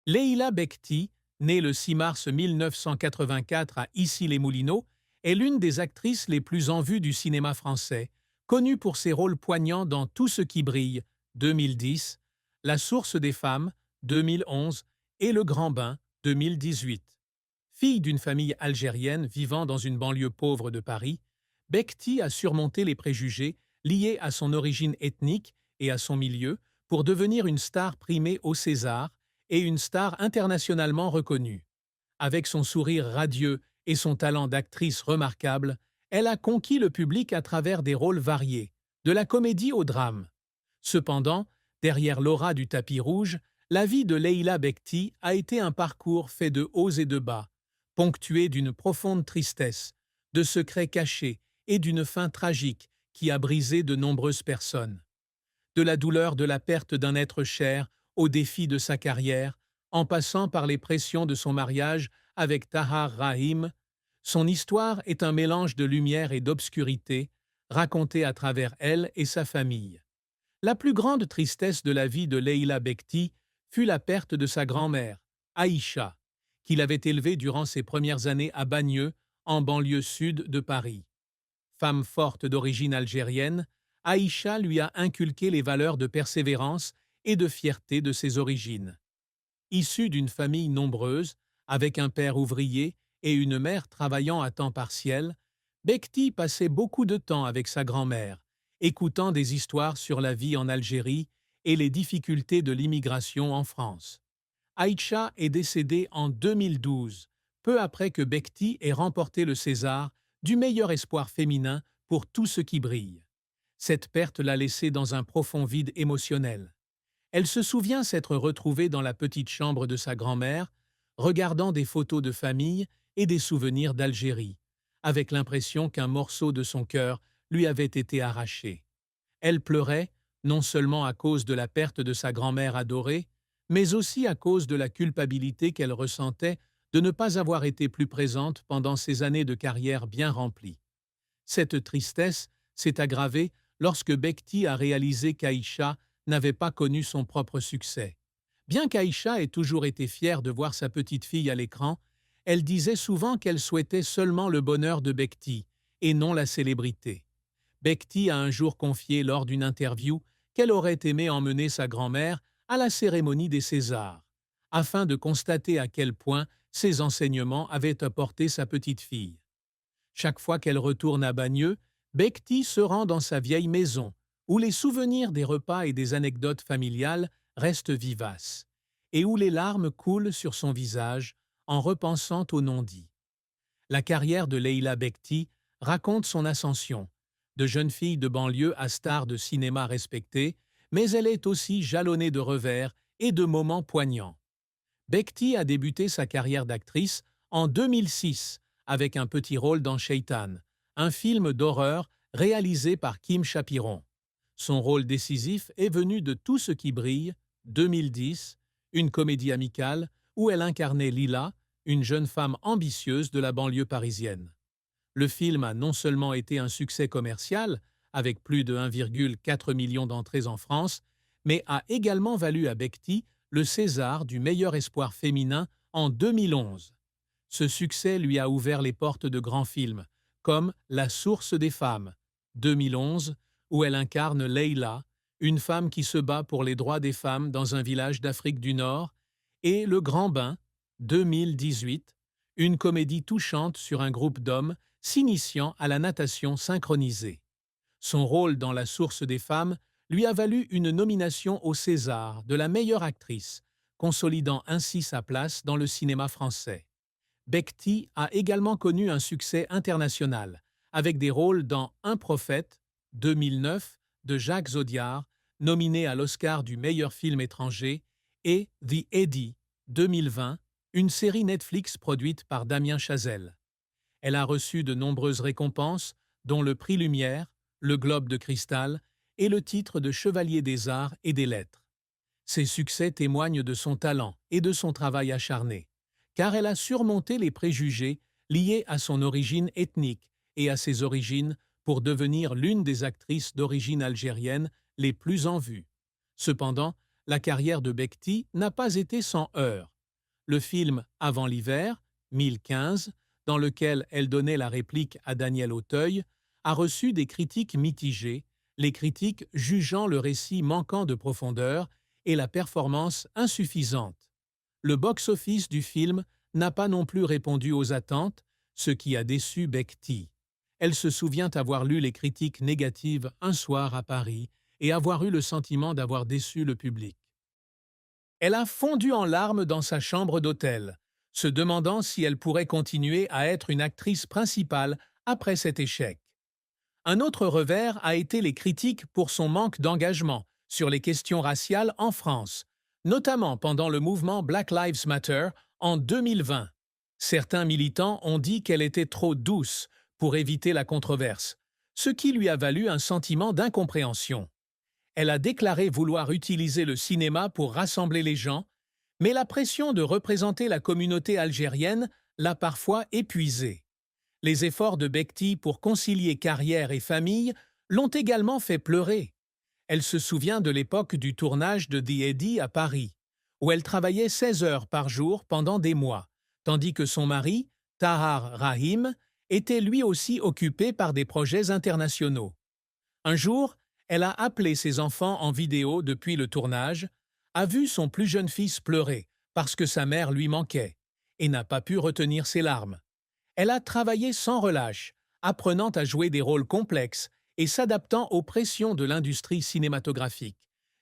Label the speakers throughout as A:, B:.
A: Leïla Bekti, née le 6 mars 1984 à Issy-les-Moulineaux, est l'une des actrices les plus en vue du cinéma français, connue pour ses rôles poignants dans Tout ce qui brille, 2010, La source des femmes, 2011 et Le Grand Bain, 2018. Fille d'une famille algérienne vivant dans une banlieue pauvre de Paris, Bekti a surmonté les préjugés liés à son origine ethnique et à son milieu pour devenir une star primée au César et une star internationalement reconnue. Avec son sourire radieux et son talent d'actrice remarquable, elle a conquis le public à travers des rôles variés, de la comédie au drame. Cependant, derrière l'aura du tapis rouge, la vie de Leïla Bekti a été un parcours fait de hauts et de bas, ponctué d'une profonde tristesse, de secrets cachés et d'une fin tragique qui a brisé de nombreuses personnes. De la douleur de la perte d'un être cher aux défis de sa carrière, en passant par les pressions de son mariage avec Tahar Rahim, son histoire est un mélange de lumière et d'obscurité, racontée à travers elle et sa famille. La plus grande tristesse de la vie de Leïla Bekti fut la perte de sa grand-mère, Aïcha, qu'il avait élevée durant ses premières années à Bagneux, en banlieue sud de Paris. Femme forte d'origine algérienne, Aïcha lui a inculqué les valeurs de persévérance et de fierté de ses origines. Issue d'une famille nombreuse, avec un père ouvrier et une mère travaillant à temps partiel, Bekti passait beaucoup de temps avec sa grand-mère, écoutant des histoires sur la vie en Algérie et les difficultés de l'immigration en France. Aïcha est décédée en 2012, peu après que Bekti ait remporté le César du meilleur espoir féminin pour Tout ce qui brille. Cette perte l'a laissée dans un profond vide émotionnel. Elle se souvient s'être retrouvée dans la petite chambre de sa grand-mère, regardant des photos de famille et des souvenirs d'Algérie, avec l'impression qu'un morceau de son cœur lui avait été arraché. Elle pleurait, non seulement à cause de la perte de sa grand-mère adorée, mais aussi à cause de la culpabilité qu'elle ressentait de ne pas avoir été plus présente pendant ces années de carrière bien remplies. Cette tristesse s'est aggravée lorsque Bekti a réalisé qu'Aïcha n'avait pas connu son propre succès. Bien qu'Aïcha ait toujours été fière de voir sa petite fille à l'écran, elle disait souvent qu'elle souhaitait seulement le bonheur de Bekti et non la célébrité. Bekti a un jour confié lors d'une interview qu'elle aurait aimé emmener sa grand-mère à la cérémonie des Césars, afin de constater à quel point ses enseignements avaient apporté sa petite fille. Chaque fois qu'elle retourne à Bagneux, Bekti se rend dans sa vieille maison, où les souvenirs des repas et des anecdotes familiales restent vivaces, et où les larmes coulent sur son visage en repensant au non-dit. La carrière de Leïla Bekti raconte son ascension, de jeune fille de banlieue à star de cinéma respectée, mais elle est aussi jalonnée de revers et de moments poignants. Bekti a débuté sa carrière d'actrice en 2006 avec un petit rôle dans Shaitan, un film d'horreur réalisé par Kim Chapiron. Son rôle décisif est venu de Tout ce qui brille, 2010, une comédie amicale où elle incarnait Lila, une jeune femme ambitieuse de la banlieue parisienne. Le film a non seulement été un succès commercial, avec plus de 1,4 million d'entrées en France, mais a également valu à Bekti le César du meilleur espoir féminin en 2011. Ce succès lui a ouvert les portes de grands films, comme La source des femmes, 2011, où elle incarne Leïla, une femme qui se bat pour les droits des femmes dans un village d'Afrique du Nord, et Le Grand Bain, 2018, une comédie touchante sur un groupe d'hommes s'initiant à la natation synchronisée. Son rôle dans La source des femmes lui a valu une nomination au César de la meilleure actrice, consolidant ainsi sa place dans le cinéma français. Bekti a également connu un succès international, avec des rôles dans Un prophète, 2009, de Jacques Audiard, nominé à l'Oscar du meilleur film étranger, et The Eddy, 2020, une série Netflix produite par Damien Chazelle. Elle a reçu de nombreuses récompenses, dont le Prix Lumière, le Globe de Cristal et le titre de Chevalier des Arts et des Lettres. Ses succès témoignent de son talent et de son travail acharné, car elle a surmonté les préjugés liés à son origine ethnique et à ses origines pour devenir l'une des actrices d'origine algérienne les plus en vue. Cependant, la carrière de Bekti n'a pas été sans heurts. Le film Avant l'hiver, 1015, dans lequel elle donnait la réplique à Daniel Auteuil, a reçu des critiques mitigées, les critiques jugeant le récit manquant de profondeur et la performance insuffisante. Le box-office du film n'a pas non plus répondu aux attentes, ce qui a déçu Bekti. Elle se souvient avoir lu les critiques négatives un soir à Paris et avoir eu le sentiment d'avoir déçu le public. Elle a fondu en larmes dans sa chambre d'hôtel, se demandant si elle pourrait continuer à être une actrice principale après cet échec. Un autre revers a été les critiques pour son manque d'engagement sur les questions raciales en France, notamment pendant le mouvement Black Lives Matter en 2020. Certains militants ont dit qu'elle était trop douce pour éviter la controverse, ce qui lui a valu un sentiment d'incompréhension. Elle a déclaré vouloir utiliser le cinéma pour rassembler les gens, mais la pression de représenter la communauté algérienne l'a parfois épuisée. Les efforts de Bekti pour concilier carrière et famille l'ont également fait pleurer. Elle se souvient de l'époque du tournage de The Eddy à Paris, où elle travaillait 16 heures par jour pendant des mois, tandis que son mari, Tahar Rahim, était lui aussi occupé par des projets internationaux. Un jour, elle a appelé ses enfants en vidéo depuis le tournage, a vu son plus jeune fils pleurer parce que sa mère lui manquait, et n'a pas pu retenir ses larmes. Elle a travaillé sans relâche, apprenant à jouer des rôles complexes et s'adaptant aux pressions de l'industrie cinématographique.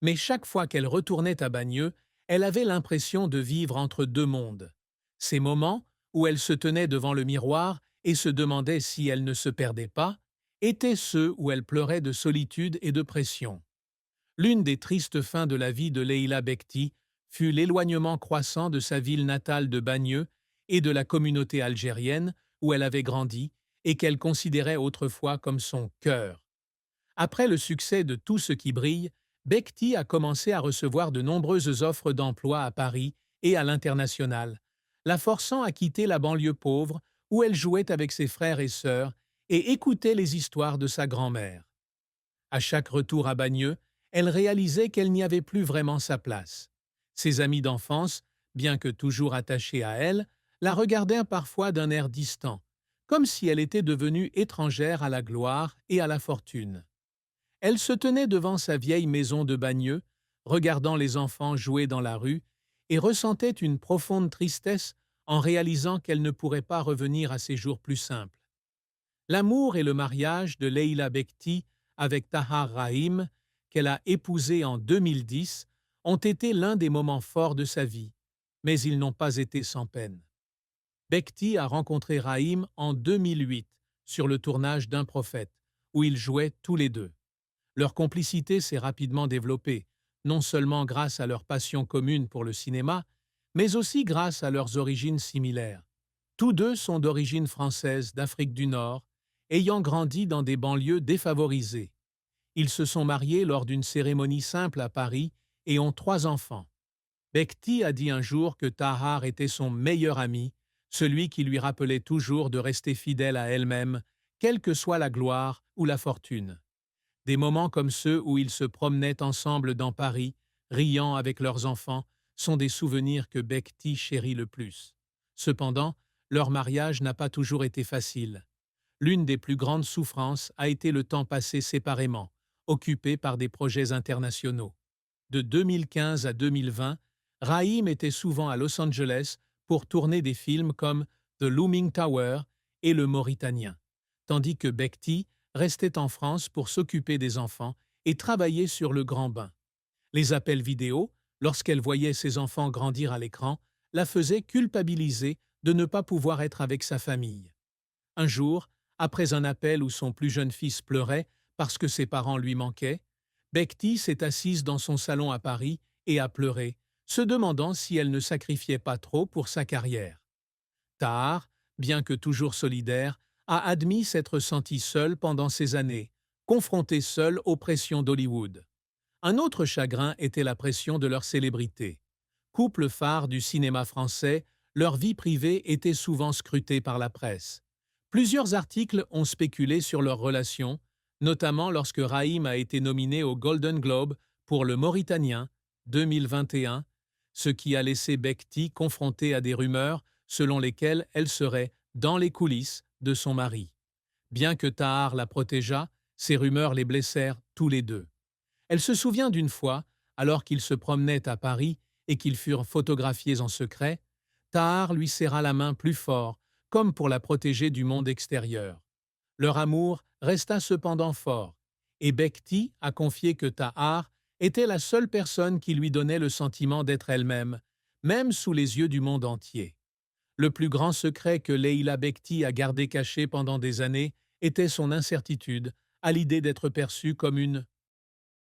A: Mais chaque fois qu'elle retournait à Bagneux, elle avait l'impression de vivre entre deux mondes. Ces moments, où elle se tenait devant le miroir et se demandait si elle ne se perdait pas, étaient ceux où elle pleurait de solitude et de pression. L'une des tristes fins de la vie de Leïla Bekti fut l'éloignement croissant de sa ville natale de Bagneux et de la communauté algérienne où elle avait grandi et qu'elle considérait autrefois comme son cœur. Après le succès de Tout ce qui brille, Bekti a commencé à recevoir de nombreuses offres d'emploi à Paris et à l'international, la forçant à quitter la banlieue pauvre où elle jouait avec ses frères et sœurs et écoutait les histoires de sa grand-mère. À chaque retour à Bagneux, elle réalisait qu'elle n'y avait plus vraiment sa place. Ses amis d'enfance, bien que toujours attachés à elle, la regardèrent parfois d'un air distant, comme si elle était devenue étrangère à la gloire et à la fortune. Elle se tenait devant sa vieille maison de Bagneux, regardant les enfants jouer dans la rue, et ressentait une profonde tristesse en réalisant qu'elle ne pourrait pas revenir à ses jours plus simples. L'amour et le mariage de Leïla Bekti avec Tahar Rahim, qu'elle a épousé en 2010, ont été l'un des moments forts de sa vie, mais ils n'ont pas été sans peine. Bekti a rencontré Rahim en 2008 sur le tournage d'Un prophète, où ils jouaient tous les deux. Leur complicité s'est rapidement développée, non seulement grâce à leur passion commune pour le cinéma, mais aussi grâce à leurs origines similaires. Tous deux sont d'origine française d'Afrique du Nord, ayant grandi dans des banlieues défavorisées. Ils se sont mariés lors d'une cérémonie simple à Paris et ont 3 enfants. Bekti a dit un jour que Tahar était son meilleur ami, celui qui lui rappelait toujours de rester fidèle à elle-même, quelle que soit la gloire ou la fortune. Des moments comme ceux où ils se promenaient ensemble dans Paris, riant avec leurs enfants, sont des souvenirs que Bekti chérit le plus. Cependant, leur mariage n'a pas toujours été facile. L'une des plus grandes souffrances a été le temps passé séparément, occupés par des projets internationaux. De 2015 à 2020, Rahim était souvent à Los Angeles pour tourner des films comme The Looming Tower et Le Mauritanien, tandis que Bekti restait en France pour s'occuper des enfants et travailler sur Le Grand Bain. Les appels vidéo, lorsqu'elle voyait ses enfants grandir à l'écran, la faisaient culpabiliser de ne pas pouvoir être avec sa famille. Un jour, après un appel où son plus jeune fils pleurait parce que ses parents lui manquaient, Bekti s'est assise dans son salon à Paris et a pleuré, se demandant si elle ne sacrifiait pas trop pour sa carrière. Tahar, bien que toujours solidaire, a admis s'être senti seul pendant ces années, confronté seul aux pressions d'Hollywood. Un autre chagrin était la pression de leur célébrité. Couple phare du cinéma français, leur vie privée était souvent scrutée par la presse. Plusieurs articles ont spéculé sur leur relation, notamment lorsque Rahim a été nominé au Golden Globe pour Le Mauritanien 2021, ce qui a laissé Bekti confrontée à des rumeurs selon lesquelles elle serait dans les coulisses de son mari. Bien que Tahar la protégeât, ces rumeurs les blessèrent tous les deux. Elle se souvient d'une fois, alors qu'ils se promenaient à Paris et qu'ils furent photographiés en secret, Tahar lui serra la main plus fort, comme pour la protéger du monde extérieur. Leur amour resta cependant fort, et Bekti a confié que Tahar était la seule personne qui lui donnait le sentiment d'être elle-même, même sous les yeux du monde entier. Le plus grand secret que Leila Bekti a gardé caché pendant des années était son incertitude à l'idée d'être perçue comme une